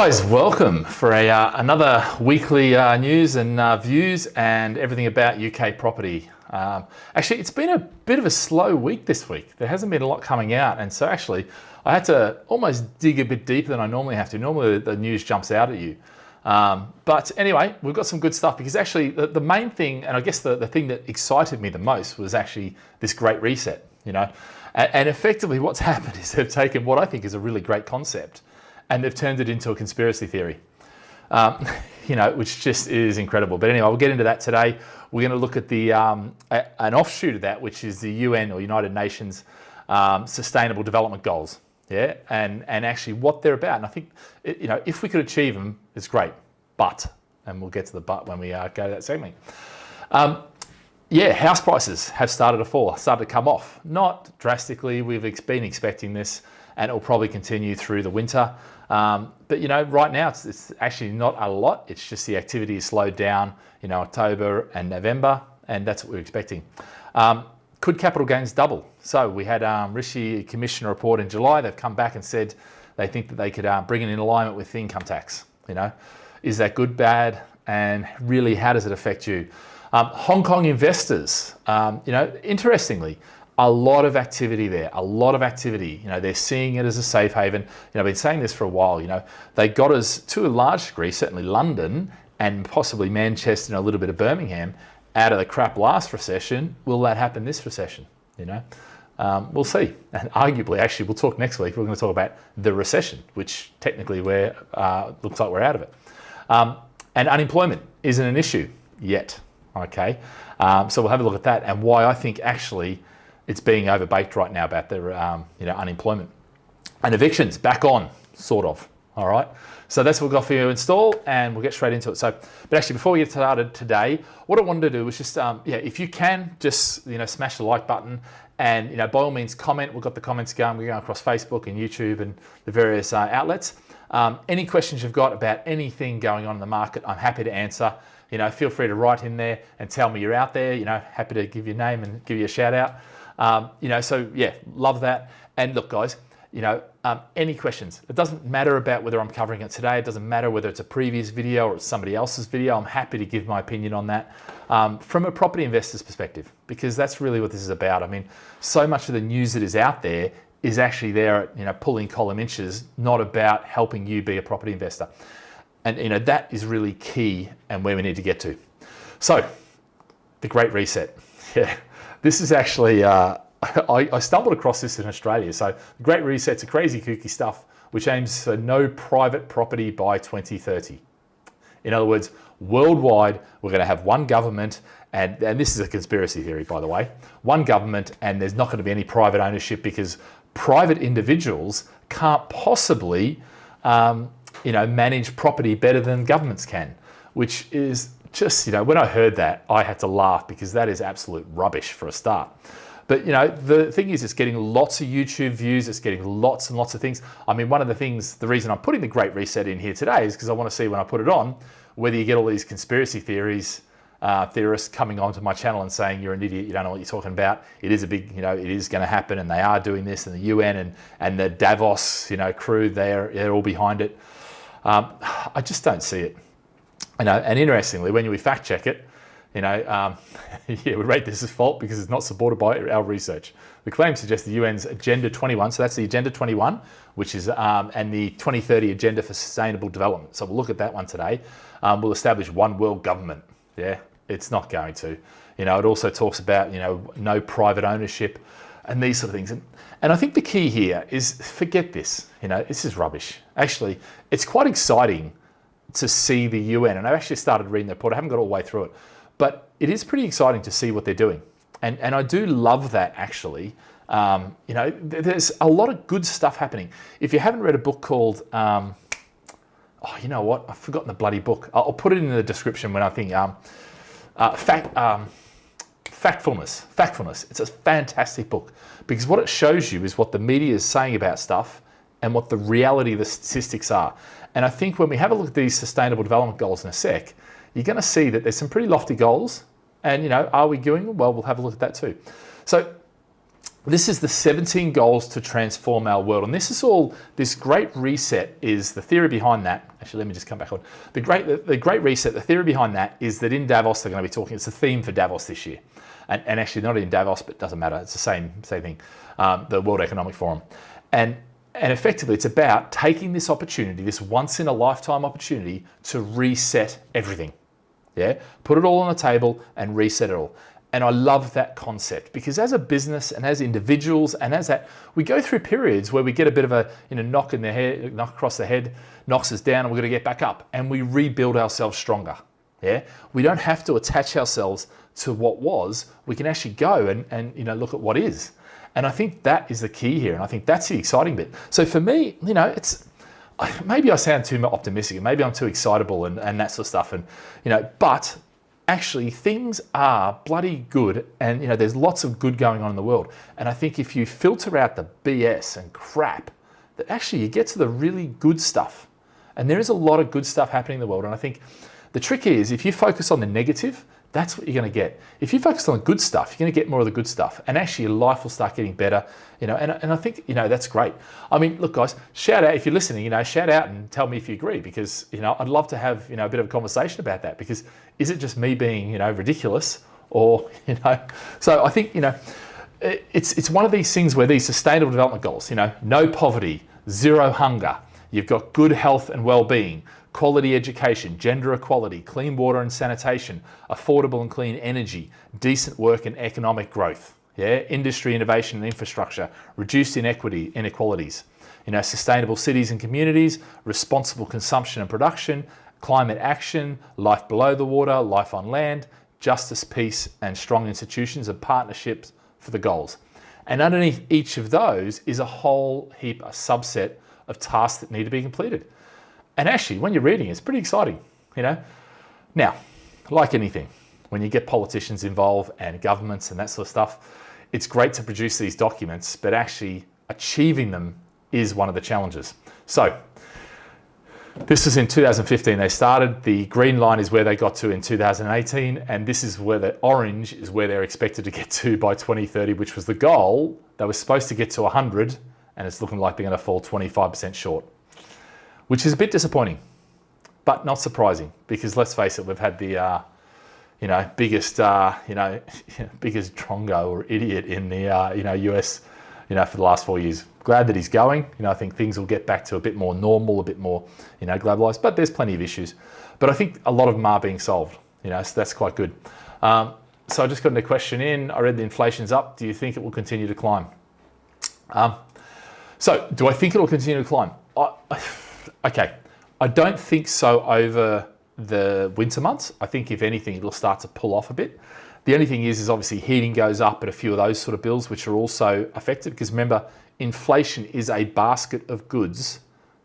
Guys, welcome for another weekly news and views and everything about UK property. Actually, it's been a bit of a slow week this week. There hasn't been a lot coming out, and so actually I had to almost dig a bit deeper than I normally have to. Normally the news jumps out at you. But anyway, we've got some good stuff because actually the main thing, and I guess the thing that excited me the most was actually this great reset, you know. And effectively what's happened is they've taken what I think is a really great concept and they've turned it into a conspiracy theory, you know, which just is incredible. But anyway, we'll get into that today. We're going to look at the an offshoot of that, which is the UN or United Nations Sustainable Development Goals, yeah, and actually what they're about. And I think, you know, if we could achieve them, it's great. But, and we'll get to the but when we go to that segment. Yeah, house prices have started to fall, started to come off. Not drastically. We've been expecting this, and it will probably continue through the winter. But you know, right now it's actually not a lot. It's just the activity is slowed down, you know, October and November, and that's what we're expecting. Could capital gains double? So we had Rishi Commission report in July. They've come back and said they think that they could bring it in alignment with the income tax. You know, is that good, bad, and really how does it affect you? Hong Kong investors, you know, interestingly, a lot of activity there, a lot of activity. You know, they're seeing it as a safe haven. You know, I've been saying this for a while. You know, they got us to a large degree, certainly London and possibly Manchester and a little bit of Birmingham, out of the crap last recession. Will that happen this recession? You know, we'll see. And arguably, actually, we'll talk next week. We're going to talk about the recession, which technically we're looks like we're out of it. And unemployment isn't an issue yet. Okay, so we'll have a look at that and why I think actually it's being overbaked right now about the you know, unemployment. And evictions back on, sort of. All right, so that's what we've got for you to install, and we'll get straight into it. So, but actually, before we get started today, what I wanted to do was just yeah, if you can, just, you know, smash the like button, and, you know, by all means comment. We've got the comments going. We're going across Facebook and YouTube and the various outlets. Any questions you've got about anything going on in the market, I'm happy to answer. You know, feel free to write in there and tell me you're out there. You know, happy to give your name and give you a shout out. You know, so yeah, love that. And look, guys, you know, any questions? It doesn't matter about whether I'm covering it today. It doesn't matter whether it's a previous video or it's somebody else's video. I'm happy to give my opinion on that from a property investor's perspective, because that's really what this is about. I mean, so much of the news that is out there is actually there, you know, pulling column inches, not about helping you be a property investor. And, you know, that is really key and where we need to get to. So, the Great Reset. Yeah, this is actually, I stumbled across this in Australia. So, the Great Reset's a crazy kooky stuff which aims for no private property by 2030. In other words, worldwide, we're going to have one government, and this is a conspiracy theory, by the way, one government, and there's not going to be any private ownership because private individuals can't possibly you know, manage property better than governments can, which is just, you know, when I heard that, I had to laugh because that is absolute rubbish for a start. But, you know, the thing is, it's getting lots of YouTube views. It's getting lots and lots of things. I mean, one of the things, the reason I'm putting the Great Reset in here today is because I want to see when I put it on, whether you get all these conspiracy theories, theorists coming onto my channel and saying you're an idiot, you don't know what you're talking about. It is a big, you know, it is going to happen, and they are doing this, and the UN and the Davos, you know, crew, they're all behind it. I just don't see it, you know. And interestingly, when we fact check it, you know, yeah, we rate this as fault because it's not supported by our research. The claim suggests the UN's Agenda 21, so that's the Agenda 21, which is and the 2030 Agenda for Sustainable Development. So we'll look at that one today. We'll establish one world government. Yeah, it's not going to. You know, it also talks about, you know, no private ownership and these sort of things. And I think the key here is forget this. You know, this is rubbish. Actually, it's quite exciting to see the UN, and I've actually started reading the report. I haven't got all the way through it, but it is pretty exciting to see what they're doing. And I do love that, actually. You know, there's a lot of good stuff happening. If you haven't read a book called, oh, you know what? I've forgotten the bloody book. I'll put it in the description when I think, Factfulness. It's a fantastic book because what it shows you is what the media is saying about stuff and what the reality of the statistics are. And I think when we have a look at these sustainable development goals in a sec, you're going to see that there's some pretty lofty goals. And, you know, are we doing them? Well, we'll have a look at that too. So This is the 17 goals to transform our world. And this great reset is the theory behind that. Actually, let me just come back on. The great reset, the theory behind that is that in Davos, they're going to be talking, it's the theme for Davos this year. And actually not in Davos, but it doesn't matter. It's the same thing, the World Economic Forum. And effectively, it's about taking this opportunity, this once in a lifetime opportunity to reset everything. Yeah, put it all on the table and reset it all. And I love that concept because as a business and as individuals and as that, we go through periods where we get a bit of a knock across the head, knocks us down, and we're going to get back up and we rebuild ourselves stronger. Yeah, we don't have to attach ourselves to what was. We can actually go and look at what is. And I think that is the key here, and I think that's the exciting bit. So for me, it's maybe I sound too optimistic, and maybe I'm too excitable and that sort of stuff, and but actually things are bloody good, and there's lots of good going on in the world. And I think if you filter out the BS and crap, that actually you get to the really good stuff. And there is a lot of good stuff happening in the world. And I think the trick is if you focus on the negative, that's what you're going to get. If you focus on the good stuff, you're going to get more of the good stuff, and actually your life will start getting better. And I think that's great. I mean, look, guys, shout out if you're listening. Shout out and tell me if you agree, because I'd love to have a bit of a conversation about that. Because is it just me being ridiculous, or So I think it's one of these things where these sustainable development goals, no poverty, zero hunger, you've got good health and well-being, quality education, gender equality, clean water and sanitation, affordable and clean energy, decent work and economic growth, industry, innovation and infrastructure, reduced inequalities, sustainable cities and communities, responsible consumption and production, climate action, life below the water, life on land, justice, peace and strong institutions and partnerships for the goals. And underneath each of those is a whole heap, a subset of tasks that need to be completed. And actually, when you're reading, it's pretty exciting, Now, like anything, when you get politicians involved and governments and that sort of stuff, it's great to produce these documents, but actually achieving them is one of the challenges. So, this is in 2015 they started. The green line is where they got to in 2018, and this is where the orange is where they're expected to get to by 2030, which was the goal. They were supposed to get to 100, and it's looking like they're going to fall 25% short, which is a bit disappointing, but not surprising, because let's face it, we've had the biggest drongo or idiot in the US for the last 4 years. Glad that he's going. I think things will get back to a bit more normal, a bit more globalized, but there's plenty of issues. But I think a lot of them are being solved. So that's quite good. So I just got a question in. I read the inflation's up. Do you think it will continue to climb? So do I think it will continue to climb? Okay, I don't think so over the winter months. I think if anything, it'll start to pull off a bit. The only thing is obviously heating goes up and a few of those sort of bills, which are also affected, because remember, inflation is a basket of goods,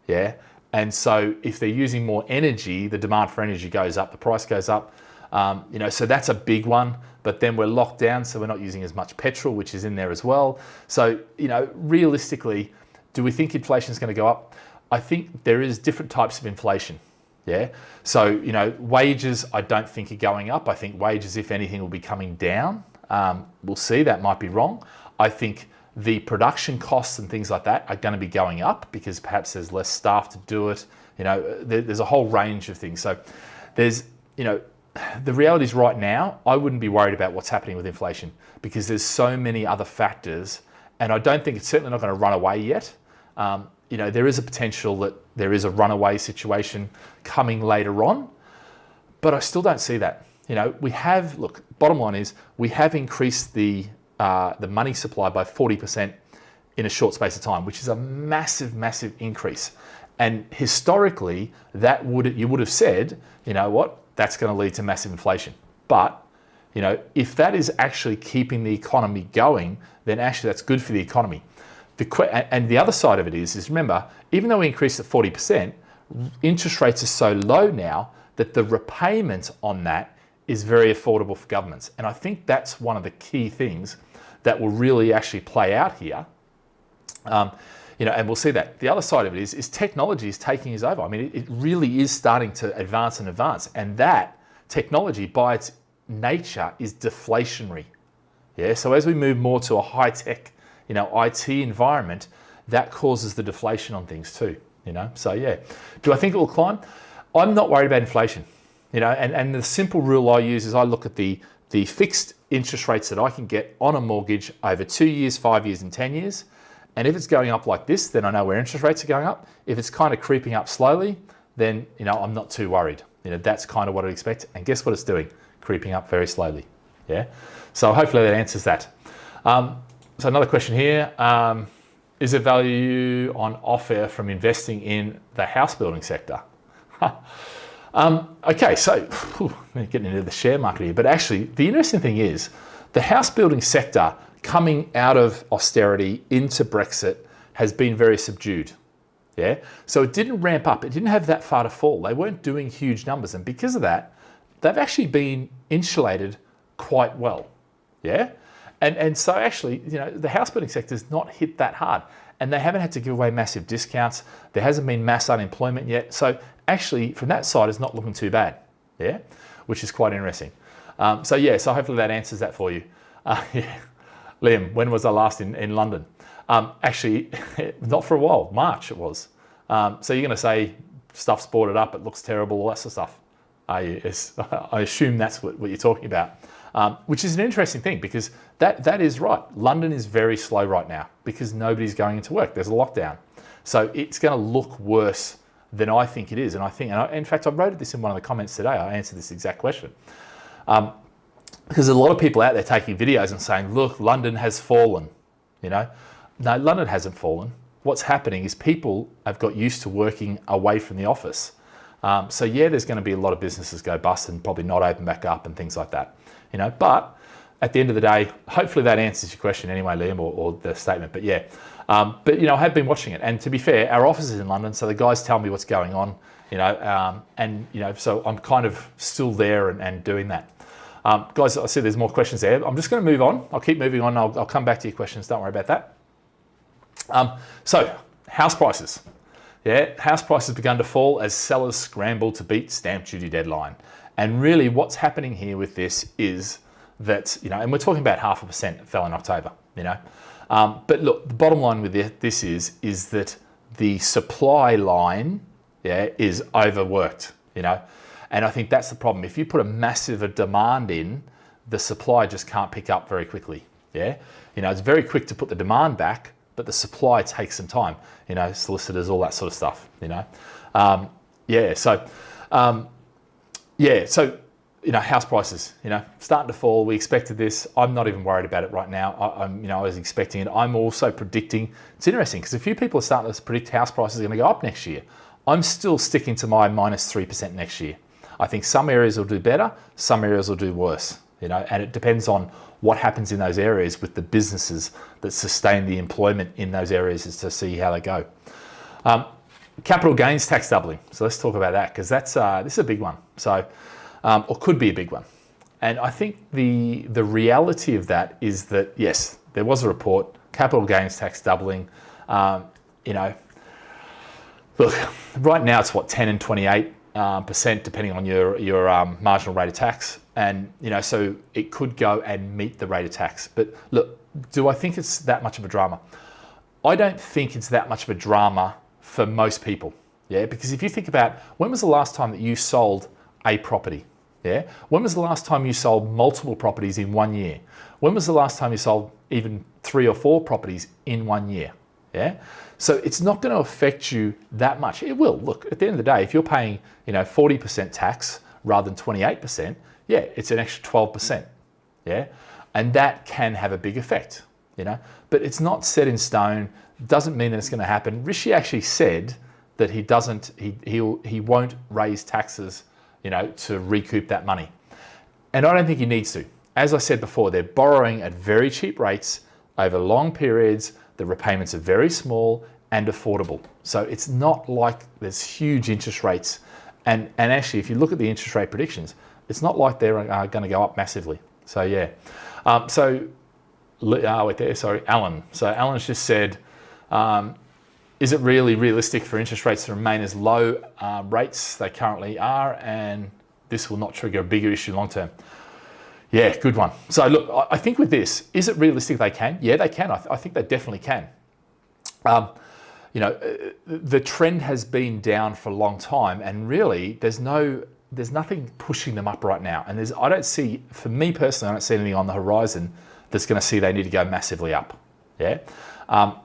and so if they're using more energy, the demand for energy goes up, the price goes up, so that's a big one. But then we're locked down, so we're not using as much petrol, which is in there as well. So realistically, do we think inflation is going to go up? I think there is different types of inflation. So wages I don't think are going up. I think wages, if anything, will be coming down. We'll see, that might be wrong. I think the production costs and things like that are going to be going up because perhaps there's less staff to do it. There's a whole range of things. So there's the reality is right now, I wouldn't be worried about what's happening with inflation because there's so many other factors, and I don't think it's certainly not going to run away yet. There is a potential that there is a runaway situation coming later on, but I still don't see that. Bottom line is we have increased the money supply by 40% in a short space of time, which is a massive, massive increase. And historically, you would have said, that's going to lead to massive inflation. But, if that is actually keeping the economy going, then actually that's good for the economy. And the other side of it is remember, even though we increased it 40%, interest rates are so low now that the repayment on that is very affordable for governments. And I think that's one of the key things that will really actually play out here. And we'll see that. The other side of it is technology is taking us over. I mean, it really is starting to advance and advance. And that technology by its nature is deflationary. So as we move more to a high-tech IT environment, that causes the deflation on things too, So yeah, do I think it will climb? I'm not worried about inflation, and the simple rule I use is I look at the fixed interest rates that I can get on a mortgage over 2 years, 5 years, and 10 years. And if it's going up like this, then I know where interest rates are going up. If it's kind of creeping up slowly, then I'm not too worried. That's kind of what I'd expect. And guess what it's doing? Creeping up very slowly. Yeah. So hopefully that answers that. So another question here. Is there value on offer from investing in the house building sector? Okay, so getting into the share market here, but actually the interesting thing is the house building sector coming out of austerity into Brexit has been very subdued. Yeah, so it didn't ramp up. It didn't have that far to fall. They weren't doing huge numbers, and because of that, they've actually been insulated quite well. Yeah, and so actually, the house building sector has not hit that hard, and they haven't had to give away massive discounts. There hasn't been mass unemployment yet, so actually from that side it's not looking too bad. Yeah, which is quite interesting. So hopefully that answers that for you. Yeah. Liam, when was I last in London? Actually, not for a while. March it was. So you're going to say stuff's boarded up, it looks terrible, all that sort of stuff. Yes, I assume that's what you're talking about, which is an interesting thing because that is right. London is very slow right now because nobody's going into work. There's a lockdown. So it's going to look worse than I think it is. And in fact, I wrote this in one of the comments today. I answered this exact question. Because a lot of people out there taking videos and saying, look, London has fallen, No, London hasn't fallen. What's happening is people have got used to working away from the office. So yeah, there's going to be a lot of businesses go bust and probably not open back up and things like that, But at the end of the day, hopefully that answers your question anyway, Liam, or the statement. But yeah, I have been watching it. And to be fair, our office is in London, so the guys tell me what's going on, so I'm kind of still there and doing that. Guys, I see there's more questions there. I'm just going to move on. I'll keep moving on. I'll come back to your questions. Don't worry about that. So house prices. Yeah, house prices begun to fall as sellers scramble to beat stamp duty deadline. And really what's happening here with this is that, and we're talking about 0.5% fell in October, But look, the bottom line with this is that the supply line, is overworked, And I think that's the problem. If you put a massive demand in, the supply just can't pick up very quickly. Yeah, it's very quick to put the demand back, but the supply takes some time. Solicitors, all that sort of stuff. House prices. Starting to fall. We expected this. I'm not even worried about it right now. I was expecting it. I'm also predicting. It's interesting because a few people are starting to predict house prices are going to go up next year. I'm still sticking to my -3% next year. I think some areas will do better, some areas will do worse, and it depends on what happens in those areas with the businesses that sustain the employment in those areas as to see how they go. Capital gains tax doubling. So let's talk about that because this is a big one. So, or could be a big one. And I think the reality of that is that, yes, there was a report, capital gains tax doubling, look, right now it's what, 10 and 28%, depending on your marginal rate of tax. And, so it could go and meet the rate of tax. But look, do I think it's that much of a drama? I don't think it's that much of a drama for most people. Yeah, because if you think about, when was the last time that you sold a property? Yeah, when was the last time you sold multiple properties in 1 year? When was the last time you sold even 3 or 4 properties in 1 year? Yeah, so it's not going to affect you that much. It will. Look, at the end of the day, if you're paying 40% tax rather than 28%, yeah, it's an extra 12%. Yeah, and that can have a big effect. But it's not set in stone. Doesn't mean that it's going to happen. Rishi actually said that he won't raise taxes, to recoup that money, and I don't think he needs to. As I said before, they're borrowing at very cheap rates over long periods. The repayments are very small and affordable. So it's not like there's huge interest rates. And actually, if you look at the interest rate predictions, it's not like they're going to go up massively. So yeah. Alan. So Alan's just said, is it really realistic for interest rates to remain as low rates they currently are, and this will not trigger a bigger issue long term? Yeah, good one. So look, I think with this, is it realistic they can? Yeah, they can. I think they definitely can. You know, the trend has been down for a long time, and really there's nothing pushing them up right now. And I don't see, for me personally, I don't see anything on the horizon that's going to see they need to go massively up. Yeah.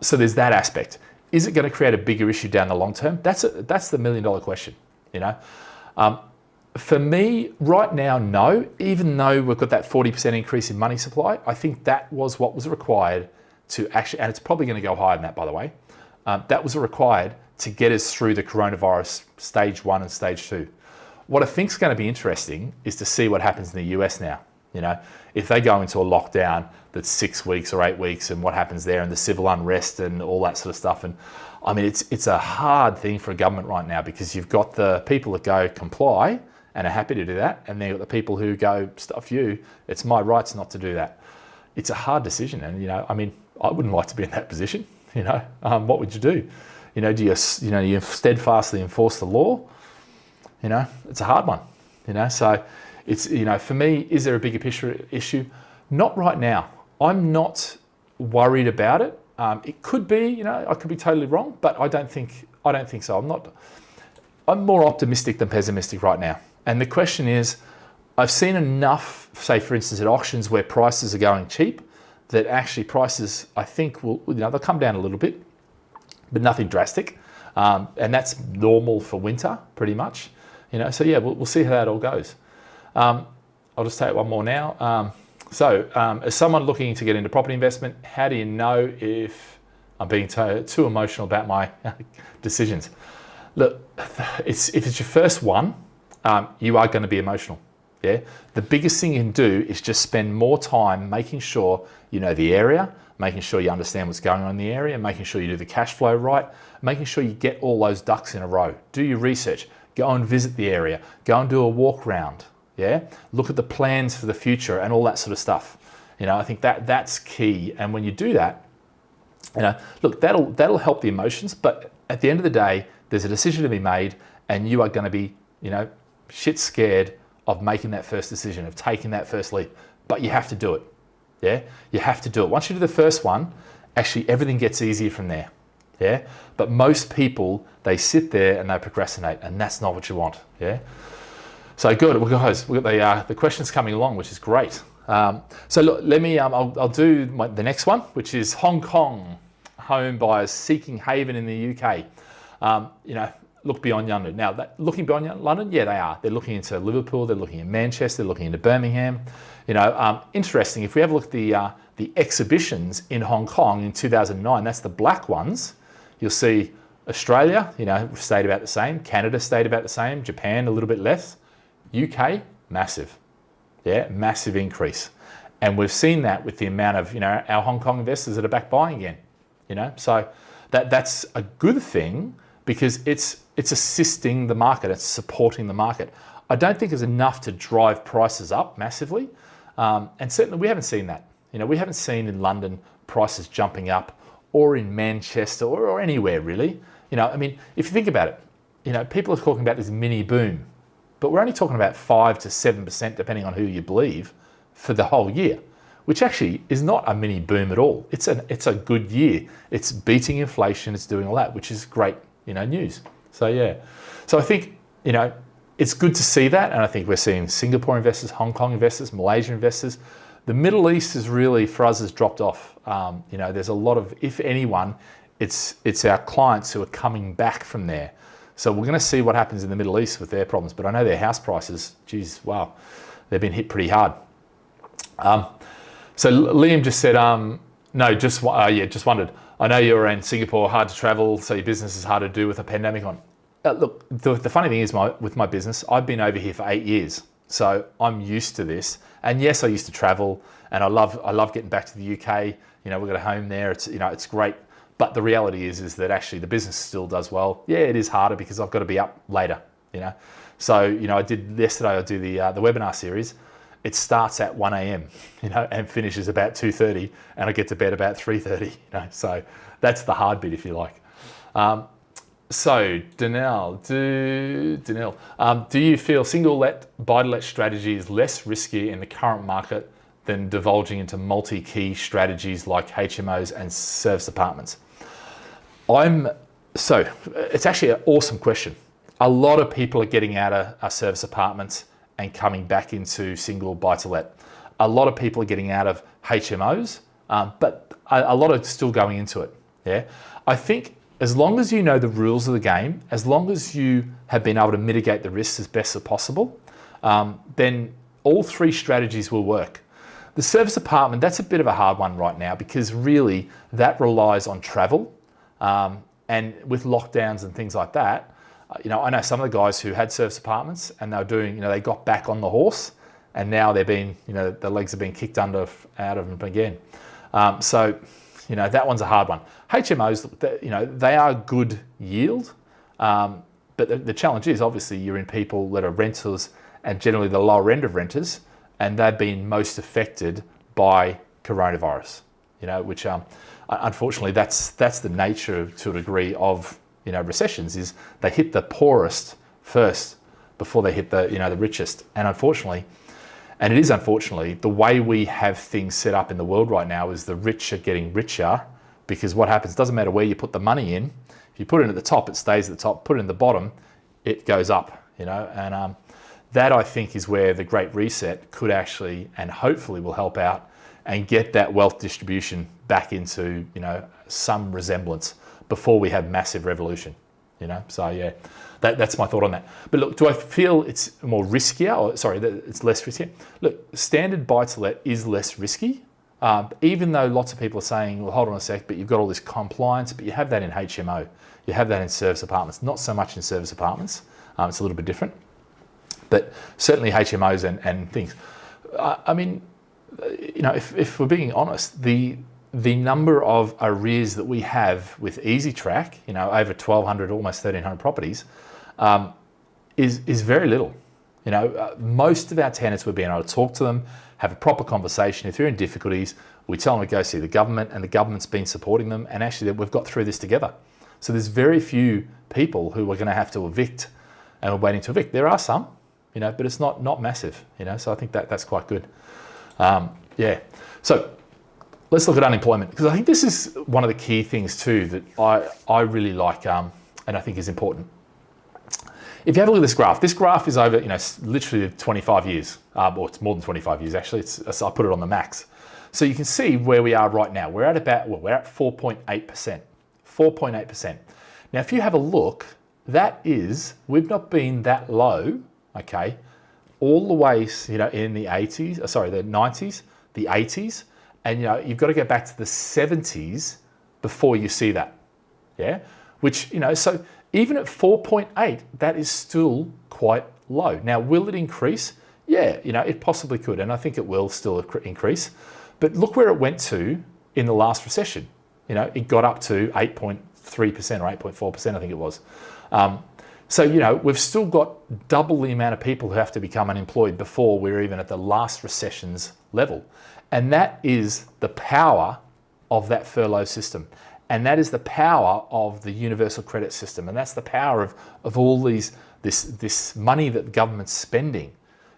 So there's that aspect. Is it going to create a bigger issue down the long term? That's the $1 million question, you know. For me, right now, no. Even though we've got that 40% increase in money supply, I think that was what was required to actually, and it's probably going to go higher than that, by the way. That was required to get us through the coronavirus stage 1 and stage 2. What I think is going to be interesting is to see what happens in the US now. You know, if they go into a lockdown that's 6 weeks or 8 weeks, and what happens there, and the civil unrest and all that sort of stuff. And I mean, it's a hard thing for a government right now, because you've got the people that go comply and are happy to do that, and then you've got the people who go, stuff you, it's my rights not to do that. It's a hard decision, and you know, I mean, I wouldn't like to be in that position. You know, what would you do? You know, do you steadfastly enforce the law? You know, it's a hard one. You know, so it's, you know, for me, is there a bigger picture issue? Not right now. I'm not worried about it. It could be, you know, I could be totally wrong, but I don't think so. I'm more optimistic than pessimistic right now. And the question is, I've seen enough, say for instance at auctions where prices are going cheap, that actually prices, I think, will, you know, they'll come down a little bit, but nothing drastic. And that's normal for winter, pretty much. You know, so yeah, we'll see how that all goes. I'll just take one more now. As someone looking to get into property investment, how do you know if I'm being too emotional about my decisions? Look, if it's your first one, you are going to be emotional. Yeah. The biggest thing you can do is just spend more time making sure you know the area, making sure you understand what's going on in the area, making sure you do the cash flow right, making sure you get all those ducks in a row. Do your research, go and visit the area, go and do a walk round. Yeah. Look at the plans for the future and all that sort of stuff. You know, I think that's key. And when you do that, you know, look, that'll help the emotions, but at the end of the day, there's a decision to be made, and you are going to be, you know, shit scared of making that first decision, of taking that first leap, but you have to do it. Yeah, you have to do it. Once you do the first one, actually everything gets easier from there. Yeah, but most people, they sit there and they procrastinate, and that's not what you want. Yeah. So good, well, guys, we've got the questions coming along, which is great. So look, let me, I'll do the next one, which is Hong Kong home buyers seeking haven in the UK. You know, look beyond London. Now, looking beyond London, yeah, they are. They're looking into Liverpool, they're looking in Manchester, they're looking into Birmingham. You know, interesting, if we have a look at the exhibitions in Hong Kong in 2009, that's the black ones, you'll see Australia, you know, stayed about the same, Canada stayed about the same, Japan a little bit less, UK, massive. Yeah, massive increase. And we've seen that with the amount of, you know, our Hong Kong investors that are back buying again, you know. So that's a good thing, because it's assisting the market, it's supporting the market. I don't think it's enough to drive prices up massively. And certainly we haven't seen that. You know, we haven't seen in London prices jumping up, or in Manchester, or anywhere really. You know, I mean, if you think about it, you know, people are talking about this mini boom, but we're only talking about 5 to 7%, depending on who you believe, for the whole year, which actually is not a mini boom at all. It's a good year. It's beating inflation. It's doing all that, which is great, you know, news. So yeah, so I think, you know, it's good to see that, and I think we're seeing Singapore investors, Hong Kong investors, Malaysia investors. The Middle East is really, for us, has dropped off. You know, there's a lot of, if anyone, it's our clients who are coming back from there. So we're going to see what happens in the Middle East with their problems. But I know their house prices, geez, wow, they've been hit pretty hard. So Liam just said, no, just wondered. I know you're in Singapore, hard to travel, so your business is hard to do with a pandemic on. Look, the funny thing is, with my business, I've been over here for 8 years, so I'm used to this. And yes, I used to travel, and I love getting back to the UK. You know, we've got a home there. It's, you know, it's great. But the reality is that actually the business still does well. Yeah, it is harder because I've got to be up later. You know, so you know, I do the webinar series. It starts at 1 a.m. you know, and finishes about 2:30, and I get to bed about 3:30. You know, so that's the hard bit, if you like. So, Danelle, do you feel single-let, buy-to-let strategy is less risky in the current market than divulging into multi-key strategies like HMOs and service apartments? So, it's actually an awesome question. A lot of people are getting out of service apartments and coming back into single buy-to-let. A lot of people are getting out of HMOs, but a lot are still going into it. Yeah, I think as long as you know the rules of the game, as long as you have been able to mitigate the risks as best as possible, then all three strategies will work. The service apartment, that's a bit of a hard one right now because really that relies on travel, and with lockdowns and things like that. I know some of the guys who had service apartments and they were doing, they got back on the horse and now they're being, the legs are being kicked out of them again. So that one's a hard one. HMOs, they are good yield, but the challenge is obviously you're in people that are renters and generally the lower end of renters, and they've been most affected by coronavirus, which unfortunately that's the nature to a degree of recessions, is they hit the poorest first before they hit the richest. And unfortunately, and it is unfortunately, the way we have things set up in the world right now is the rich are getting richer, because what happens, doesn't matter where you put the money in, if you put it at the top, it stays at the top, put it in the bottom, it goes up, and that I think is where the Great Reset could actually, and hopefully will help out and get that wealth distribution back into, some resemblance before we have massive revolution, So yeah, that's my thought on that. But look, do I feel it's more riskier, that it's less riskier? Look, standard buy-to-let is less risky, even though lots of people are saying, well, hold on a sec, but you've got all this compliance, but you have that in HMO, you have that in service apartments, not so much in service apartments. It's a little bit different, but certainly HMOs and things. If we're being honest, the number of arrears that we have with EasyTrack, over 1,200, almost 1,300 properties, is very little. Most of our tenants, we're being able to talk to them, have a proper conversation. If they're in difficulties, we tell them to go see the government, and the government's been supporting them, and actually we've got through this together. So there's very few people who are going to have to evict and we're waiting to evict. There are some, but it's not massive, so I think that's quite good. Yeah. So let's look at unemployment, because I think this is one of the key things too that I really like, and I think is important. If you have a look at this graph is over, literally 25 years, or it's more than 25 years actually. I put it on the max. So you can see where we are right now. We're at 4.8%. 4.8%. Now, if you have a look, we've not been that low, okay, all the way, in the 80s, the 90s, the 80s, and you've got to go back to the 70s before you see that, yeah? Which, so even at 4.8, that is still quite low. Now, will it increase? Yeah, it possibly could, and I think it will still increase. But look where it went to in the last recession. It got up to 8.3% or 8.4%, I think it was. So, we've still got double the amount of people who have to become unemployed before we're even at the last recession's level. And that is the power of that furlough system. And that is the power of the universal credit system. And that's the power of all this money that the government's spending.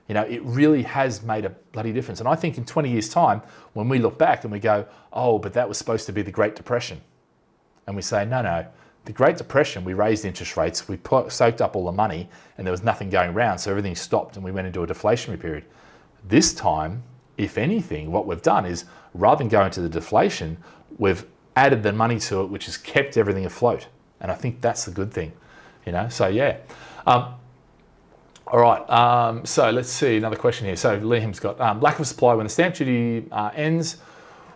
It really has made a bloody difference. And I think in 20 years' time, when we look back and we go, oh, but that was supposed to be the Great Depression. And we say, no, the Great Depression, we raised interest rates, we soaked up all the money, and there was nothing going around, so everything stopped and we went into a deflationary period. This time, if anything, what we've done is, rather than go into the deflation, we've added the money to it, which has kept everything afloat. And I think that's the good thing, so yeah. All right, so let's see, another question here. So Liam's got, lack of supply when the stamp duty ends,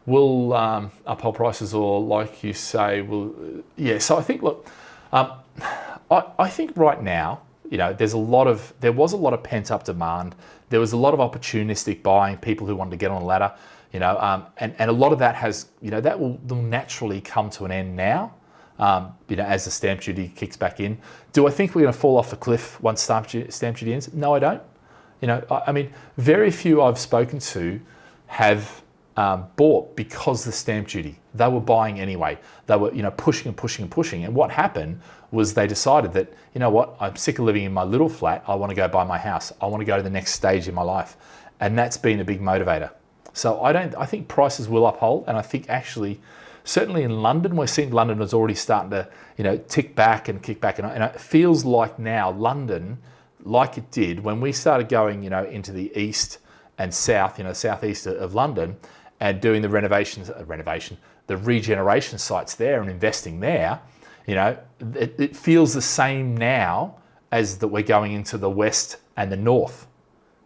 will uphold prices, or like you say, yeah. So I think, look, I think right now, there was a lot of pent up demand. There was a lot of opportunistic buying, people who wanted to get on a ladder, and a lot of that has, that will naturally come to an end now, as the stamp duty kicks back in. Do I think we're going to fall off the cliff once stamp duty ends? No, I don't. I mean, very few I've spoken to have bought because of the stamp duty. They were buying anyway. They were, pushing and pushing and pushing. And what happened was they decided that, you know what, I'm sick of living in my little flat. I want to go buy my house. I want to go to the next stage in my life. And that's been a big motivator. So I think prices will uphold. And I think actually, certainly in London, we're seeing London is already starting to, tick back and kick back. And it feels like now London, like it did when we started going, into the east and south, southeast of London, and doing the the regeneration sites there and investing there, it feels the same now as that we're going into the west and the north.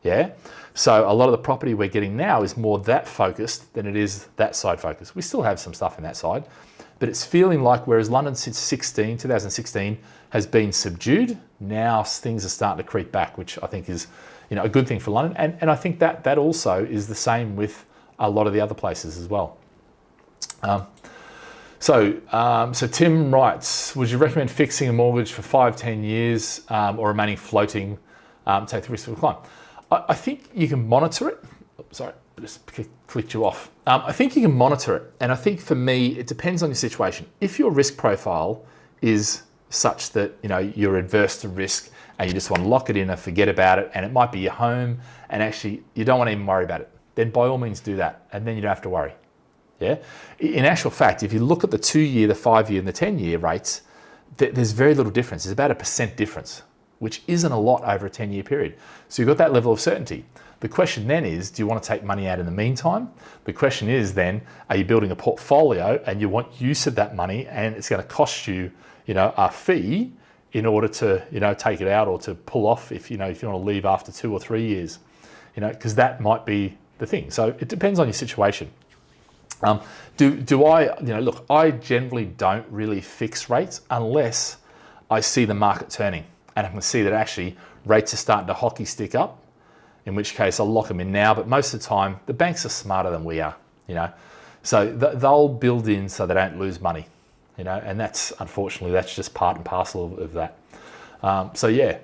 Yeah. So a lot of the property we're getting now is more that focused than it is that side focused. We still have some stuff in that side, but it's feeling like whereas London since 2016 has been subdued, now things are starting to creep back, which I think is, a good thing for London. And I think that also is the same with a lot of the other places as well. So Tim writes, would you recommend fixing a mortgage for 5-10 years or remaining floating, take the risk of a climb? I think you can monitor it. Sorry, I just clicked you off. I think you can monitor it. And I think for me, it depends on your situation. If your risk profile is such that, you're adverse to risk and you just want to lock it in and forget about it, and it might be your home and actually you don't want to even worry about it, then by all means do that. And then you don't have to worry. Yeah. In actual fact, if you look at the 2-year, the 5-year and the 10-year rates, there's very little difference. There's about a % difference, which isn't a lot over a 10-year period. So you've got that level of certainty. The question then is, do you want to take money out in the meantime? The question is then, are you building a portfolio and you want use of that money and it's going to cost you, a fee in order to, take it out or to pull off if you want to leave after 2 or 3 years, because that might be the thing. So it depends on your situation. Do I, look, I generally don't really fix rates unless I see the market turning and I can see that actually rates are starting to hockey stick up, in which case I'll lock them in now. But most of the time, the banks are smarter than we are, so they'll build in so they don't lose money, and that's, unfortunately, that's just part and parcel of that. So yeah,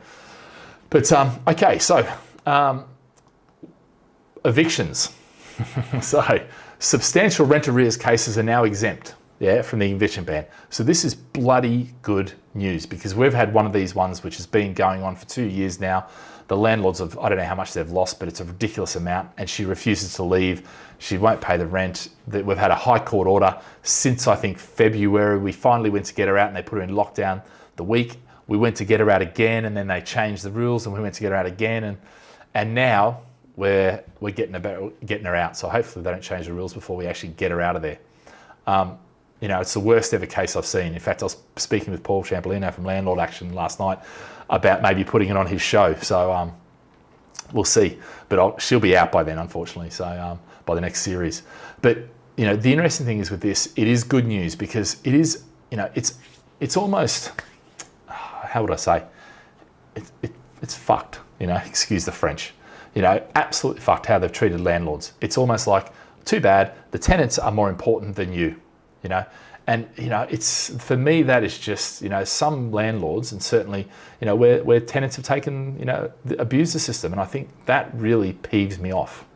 but okay, so evictions. So substantial rent arrears cases are now exempt, from the eviction ban. So this is bloody good news, because we've had one of these ones which has been going on for 2 years now. The landlords have, I don't know how much they've lost, but it's a ridiculous amount, and she refuses to leave. She won't pay the rent. We've had a high court order since, I think, February. We finally went to get her out and they put her in lockdown the week. We went to get her out again and then they changed the rules and we went to get her out again, and now we're getting her out. So hopefully they don't change the rules before we actually get her out of there. It's the worst ever case I've seen. In fact, I was speaking with Paul Champolino from Landlord Action last night about maybe putting it on his show. So we'll see. But she'll be out by then, unfortunately, so by the next series. But, the interesting thing is with this, it is good news because it is, it's almost, how would I say? It's fucked, excuse the French. Absolutely fucked how they've treated landlords. It's almost like, too bad, the tenants are more important than you, And, it's, for me, that is just, some landlords, and certainly, where tenants have taken, abused the system. And I think that really peeves me off,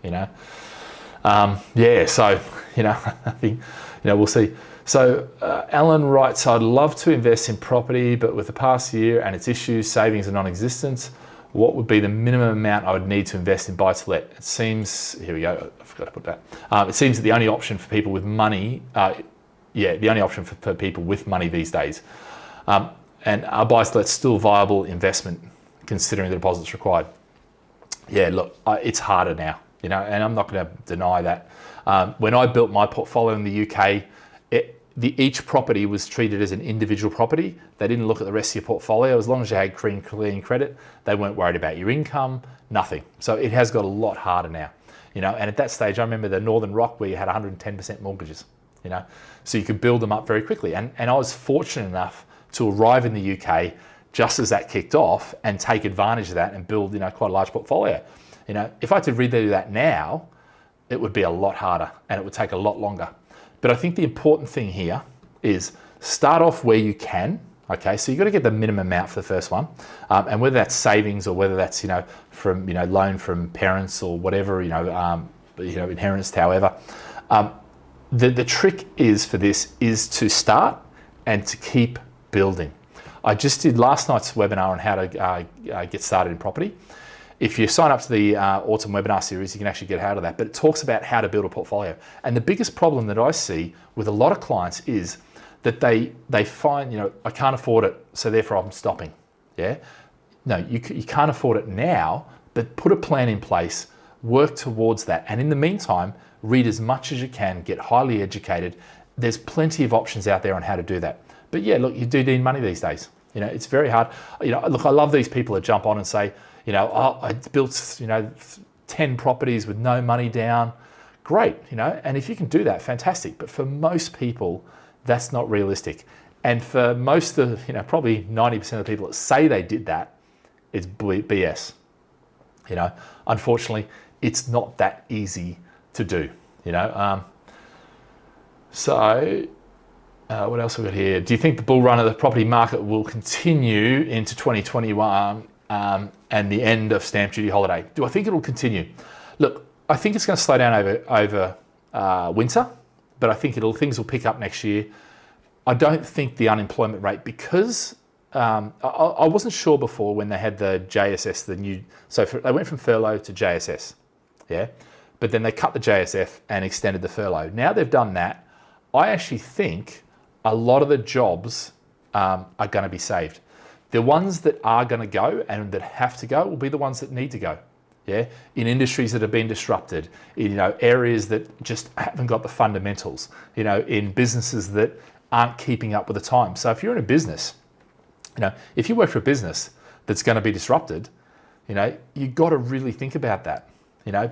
so, I think, we'll see. So Alan writes, I'd love to invest in property, but with the past year and its issues, savings are non-existent. What would be the minimum amount I would need to invest in buy-to-let? It seems, here we go, I forgot to put that. It seems that the only option for people with money, the only option for people with money these days. And are buy-to-let still viable investment considering the deposits required? Yeah, look, it's harder now, and I'm not going to deny that. When I built my portfolio in the UK, each property was treated as an individual property. They didn't look at the rest of your portfolio. As long as you had clean credit, they weren't worried about your income, nothing. So it has got a lot harder now, and at that stage, I remember the Northern Rock where you had 110% mortgages, so you could build them up very quickly. And I was fortunate enough to arrive in the UK just as that kicked off and take advantage of that and build, quite a large portfolio. If I had to redo that now, it would be a lot harder and it would take a lot longer. But I think the important thing here is start off where you can. Okay, so you've got to get the minimum amount for the first one, and whether that's savings or whether that's from loan from parents or whatever, inheritance, however. The trick is for this is to start and to keep building. I just did last night's webinar on how to get started in property. If you sign up to the autumn webinar series, you can actually get out of that, but it talks about how to build a portfolio. And the biggest problem that I see with a lot of clients is that they find, I can't afford it, so therefore I'm stopping. Yeah, no, you can't afford it now, but put a plan in place, work towards that. And in the meantime, read as much as you can, get highly educated. There's plenty of options out there on how to do that. But yeah, look, you do need money these days. It's very hard. Look, I love these people that jump on and say, oh, I built, 10 properties with no money down. Great, and if you can do that, fantastic. But for most people, that's not realistic. And for most of, probably 90% of the people that say they did that, it's BS. Unfortunately, it's not that easy to do, what else have we got here? Do you think the bull run of the property market will continue into 2021 and the end of stamp duty holiday? Do I think it will continue? Look, I think it's going to slow down over winter, but I think things will pick up next year. I don't think the unemployment rate, because I wasn't sure before when they had the JSS, they went from furlough to JSS, yeah? But then they cut the JSF and extended the furlough. Now they've done that, I actually think a lot of the jobs are going to be saved. The ones that are going to go and that have to go will be the ones that need to go. Yeah, in industries that have been disrupted, in areas that just haven't got the fundamentals. In businesses that aren't keeping up with the time. So if you're in a business, if you work for a business that's going to be disrupted, you've got to really think about that.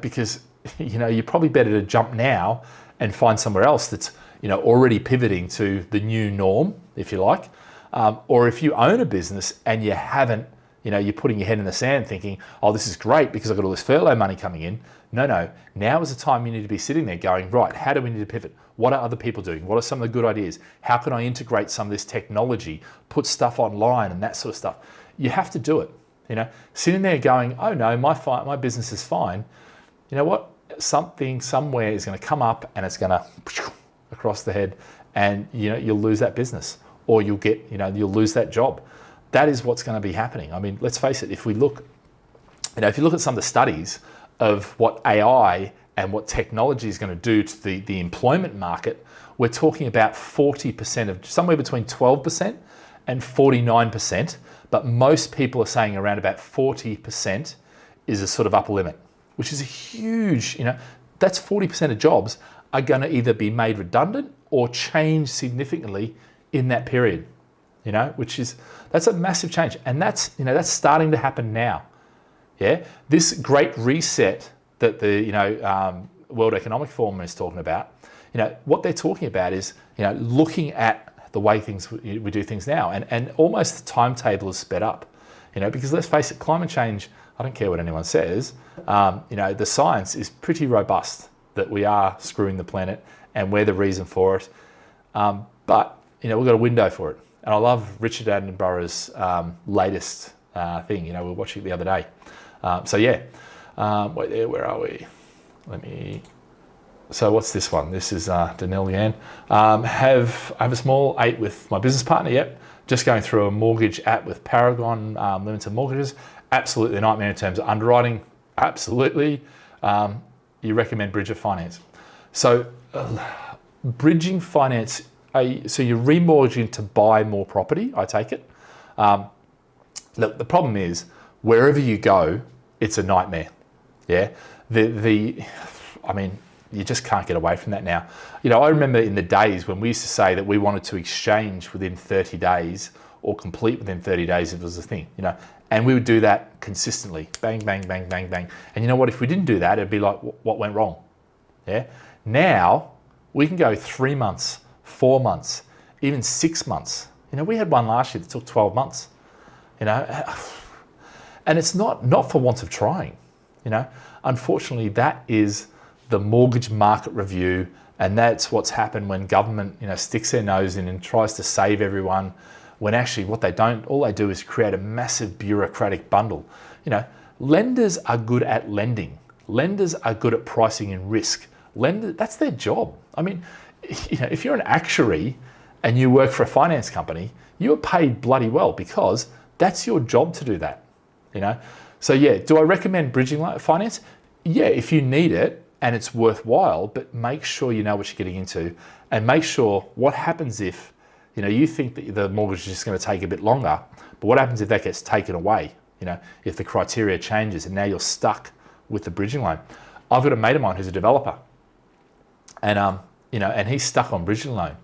Because you're probably better to jump now and find somewhere else that's already pivoting to the new norm, if you like. Or if you own a business and you haven't, you're putting your head in the sand thinking, oh, this is great because I've got all this furlough money coming in. No, now is the time you need to be sitting there going, right, how do we need to pivot? What are other people doing? What are some of the good ideas? How can I integrate some of this technology, put stuff online and that sort of stuff? You have to do it. Sitting there going, oh no, my business is fine. You know what? Something somewhere is going to come up and it's going to across the head, and you'll lose that business, or you'll lose that job. That is what's going to be happening. I mean, let's face it. If we look, if you look at some of the studies of what AI and what technology is going to do to the employment market, we're talking about 40% of somewhere between 12% and 49%. But most people are saying around about 40% is a sort of upper limit, which is a huge, that's 40% of jobs are going to either be made redundant or change significantly in that period, that's a massive change. And that's starting to happen now. Yeah. This great reset that the, World Economic Forum is talking about, what they're talking about is, looking at the way we do things now, and almost the timetable is sped up, because let's face it, climate change, I don't care what anyone says, the science is pretty robust that we are screwing the planet and we're the reason for it. But, we've got a window for it. And I love Richard Attenborough's latest thing, we were watching it the other day. Wait there, where are we? So what's this one? This is Danil Yan. I have a small 8 with my business partner, yep. Just going through a mortgage app with Paragon Limited Mortgages. Absolutely a nightmare in terms of underwriting. Absolutely. You recommend bridge of finance. So bridging finance, so you're remortgaging to buy more property, I take it. Look, the problem is wherever you go, it's a nightmare. Yeah. I mean, you just can't get away from that now. I remember in the days when we used to say that we wanted to exchange within 30 days or complete within 30 days if it was a thing, and we would do that consistently, bang, bang, bang, bang, bang. And you know what, if we didn't do that, it'd be like, what went wrong? Yeah. Now we can go 3 months, 4 months, even 6 months. We had one last year that took 12 months, and it's not for want of trying, Unfortunately, that is the mortgage market review, and that's what's happened when government, sticks their nose in and tries to save everyone, when actually all they do is create a massive bureaucratic bundle. Lenders are good at lending. Lenders are good at pricing and risk. That's their job. I mean, if you're an actuary, and you work for a finance company, you are paid bloody well because that's your job to do that, you know? So yeah, do I recommend bridging finance? Yeah, if you need it and it's worthwhile, but make sure you know what you're getting into, and make sure what happens if, you know, you think that the mortgage is just going to take a bit longer, but what happens if that gets taken away? You know, if the criteria changes and now you're stuck with the bridging loan. I've got a mate of mine who's a developer, and you know, and he's stuck on bridging loan,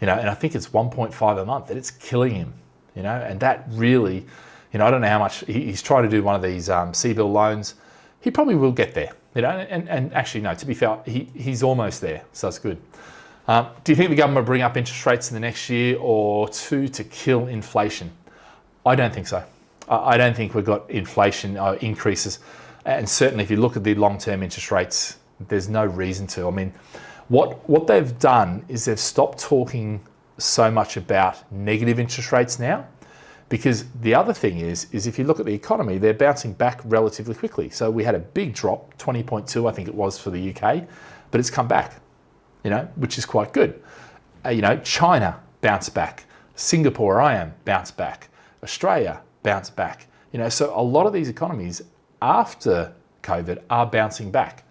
you know, and I think it's 1.5 a month, and it's killing him, you know, and that really, you know, I don't know how much he's trying to do one of these CBIL loans. He probably will get there, you know, and actually, no, to be fair, he's almost there, so it's good. Do you think the government will bring up interest rates in the next year or two to kill inflation? I don't think so. I don't think we've got inflation increases. And certainly if you look at the long-term interest rates, there's no reason to. I mean, what they've done is they've stopped talking so much about negative interest rates now, because the other thing is if you look at the economy, they're bouncing back relatively quickly. So we had a big drop, 20.2, I think it was, for the UK, but it's come back, you know, which is quite good. You know, China bounced back, Singapore, where I am, bounced back, Australia bounced back. You know, so a lot of these economies after COVID are bouncing back.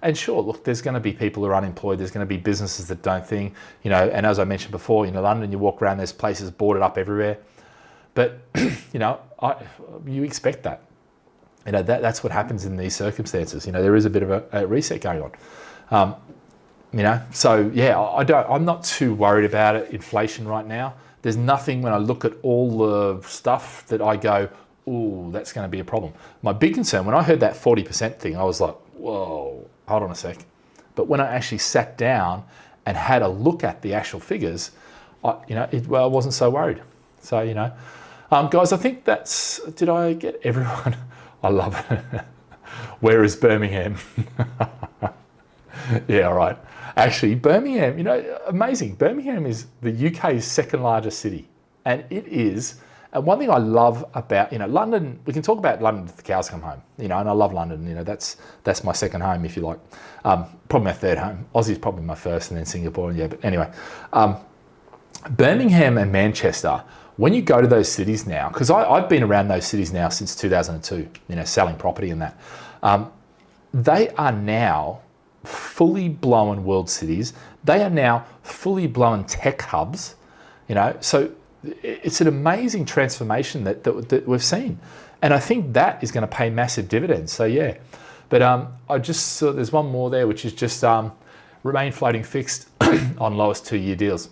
And sure, look, there's going to be people who are unemployed. There's going to be businesses that don't think, you know, and as I mentioned before, you know, London, you walk around, there's places boarded up everywhere. But, you know, you expect that. You know, that's what happens in these circumstances. You know, there is a bit of a reset going on. You know, so yeah, I'm not too worried about it, inflation right now. There's nothing when I look at all the stuff that I go, ooh, that's going to be a problem. My big concern, when I heard that 40% thing, I was like, whoa, hold on a sec. But when I actually sat down and had a look at the actual figures, I wasn't so worried. So, you know, guys, I think did I get everyone? I love it. Where is Birmingham? Yeah, all right. Actually, Birmingham, you know, amazing. Birmingham is the UK's second largest city. And it is, and one thing I love about, you know, London, we can talk about London if the cows come home, you know, and I love London, you know, that's my second home, if you like. Probably my third home. Aussie's probably my first, and then Singapore, yeah, but anyway. Birmingham and Manchester, when you go to those cities now, because I've been around those cities now since 2002, you know, selling property and that, they are now fully blown world cities. They are now fully blown tech hubs, you know, so it's an amazing transformation that we've seen. And I think that is going to pay massive dividends. So yeah, but I just saw there's one more there, which is just remain floating fixed on lowest 2-year deals.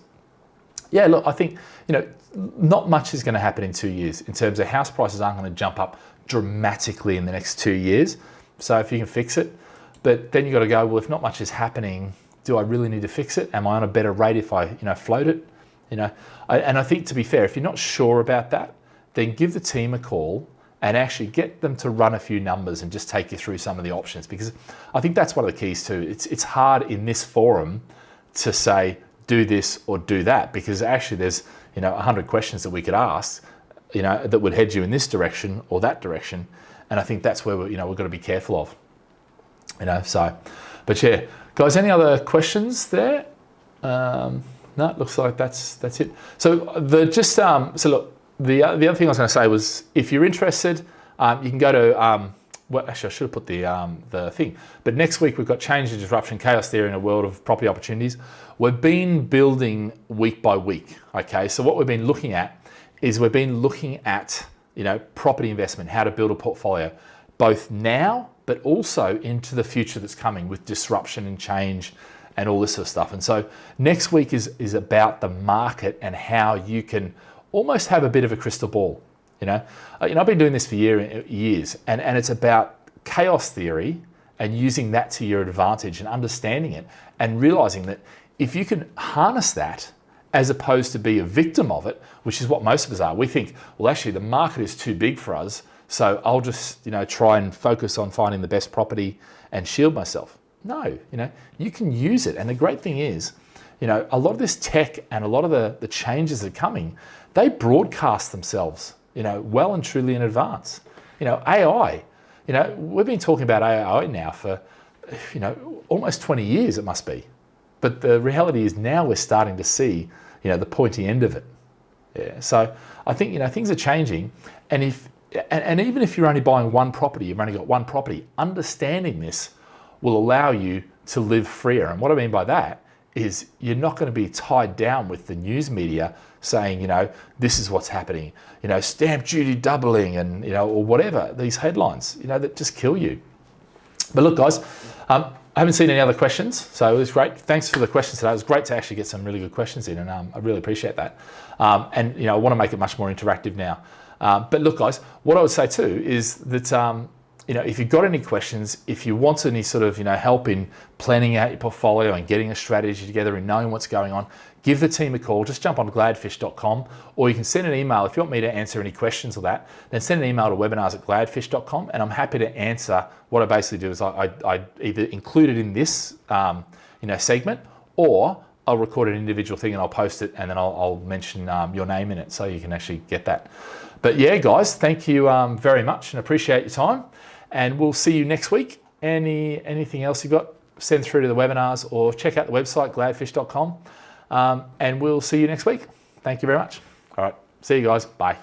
Yeah, look, I think, you know, not much is going to happen in 2 years in terms of house prices aren't going to jump up dramatically in the next 2 years. So if you can fix it, but then you got to go, well, if not much is happening, do I really need to fix it? Am I on a better rate if I, you know, float it? You know, and I think, to be fair, if you're not sure about that, then give the team a call and actually get them to run a few numbers and just take you through some of the options, because I think that's one of the keys too. It's hard in this forum to say do this or do that, because actually there's, you know, 100 questions that we could ask, you know, that would head you in this direction or that direction, and I think that's where we've got to be careful of. You know, so, but yeah, guys, any other questions there? No, it looks like that's it. So so look, the other thing I was going to say was, if you're interested, you can go to well, actually, I should have put the thing. But next week we've got change and disruption, chaos theory in a world of property opportunities. We've been building week by week. Okay, so what we've been looking at is you know, property investment, how to build a portfolio, both now but also into the future that's coming with disruption and change and all this sort of stuff. And so next week is about the market and how you can almost have a bit of a crystal ball. You know, I've been doing this for years, and it's about chaos theory and using that to your advantage and understanding it and realizing that if you can harness that as opposed to be a victim of it, which is what most of us are. We think, well, actually the market is too big for us, so I'll just, you know, try and focus on finding the best property and shield myself. No, you know, you can use it. And the great thing is, you know, a lot of this tech and a lot of the changes that are coming, they broadcast themselves, you know, well and truly in advance. You know, AI, you know, we've been talking about AI now for, you know, almost 20 years it must be. But the reality is now we're starting to see, the pointy end of it. Yeah. So I think, things are changing, and even if you're only buying one property, you've only got one property, understanding this will allow you to live freer. And what I mean by that is you're not going to be tied down with the news media saying, this is what's happening, stamp duty doubling and, or whatever, these headlines, that just kill you. But look, guys, I haven't seen any other questions, so it was great. Thanks for the questions today. It was great to actually get some really good questions in, and I really appreciate that. And I want to make it much more interactive now. But look, guys, what I would say too is that if you've got any questions, if you want any sort of help in planning out your portfolio and getting a strategy together and knowing what's going on, give the team a call. Just jump on gladfish.com, or you can send an email. If you want me to answer any questions or that, then send an email to webinars@gladfish.com, and I'm happy to answer. What I basically do is I either include it in this segment, or I'll record an individual thing and I'll post it, and then I'll mention your name in it so you can actually get that. But yeah, guys, thank you very much and appreciate your time. And we'll see you next week. Anything else you've got, send through to the webinars or check out the website, gladfish.com. And we'll see you next week. Thank you very much. All right. See you guys. Bye.